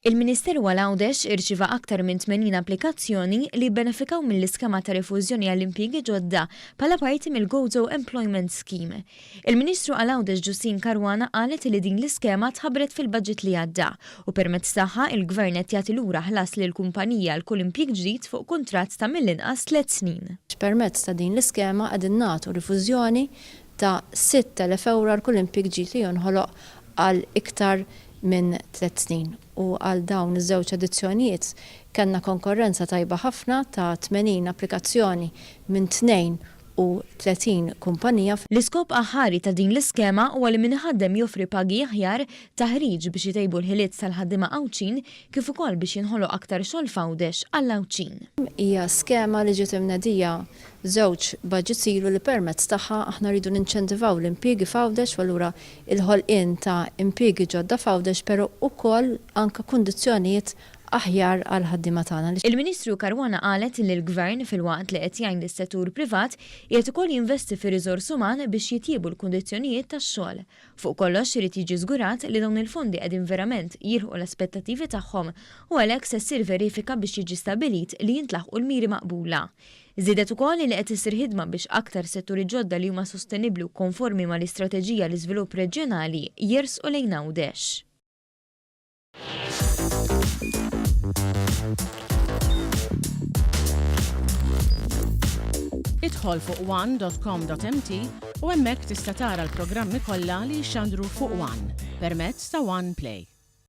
Il-Ministeru għal-Għawdex irċiva aktar minn 80 applikazzjoni li benefikaw mill-iskema ta' rifużjoni għall-impjiegi ġodda bħala parti mill-Gozo Employment Scheme. Il-Ministru għal-Għawdex Ġustin Karwana qalet li din l-iskema tħabbret fil-Baġit li għadda u permezz tagħha il-Gvern qed jagħti lura ħlas lill-kumpaniji għal kull impjieg ġdid fuq kuntratt ta' mill-inqas 3 snin. Permezz ta' din l-iskema qegħdin nagħtu rifużjoni ta' 6,000 ewro għal kull impjieg ġdid li jonħoloq għal iktar minn 3 snin. U għal dawn iż-żewġ edizzjonijiet kellna konkurrenza tajba ħafna ta' 80 applikazzjoni minn 32 kumpanija. L-iskop aħħari ta' din l-iskema huwa li min ħaddem joffri pagi aħjar, taħriġ biex jtejbu l-ħiliet tal-ħaddiema Għawċin kif ukoll biex jinħoloq aktar xogħol f'Għawdex għall-Għawċin. Hija skema li ġiet imnedija żewġ baġit ilu li permezz tagħha aħna rridu ninċentivaw l-impjiegi f'Għawdex u allura il-ħolqien ta' impjiegi ġodda f'Għawdex però wkoll anke kundizzjonijiet aħjar għal ħaddiema tagħna. Il-Ministru Karwana qalet li l-Gvern fil-waqt li qed jgħin lis-settur privat qiegħed ukoll jinvesti fi riżors uman biex jitjiebu l-kundizzjonijiet tax-xogħol. Fuq kollox irid jiġi żgurat li dawn il-fondi qegħdin verament jilħqu l-aspettattivi tagħhom u għalhekk se ssir verifika biex jiġi stabbilit li jintlaħqu l-miri maqbula. Żiedet ukoll li qed issir ħidma biex aktar setturi ġodda li huma sostenibbli u konformi mal-istrateġija l-iżvilupp reġjonali jersqu lejn Għawdex. Idħol fuq one.com.mt u hemmhekk tista' tara l-programmi kollha li jxandru fuq One permezz ta' One Play.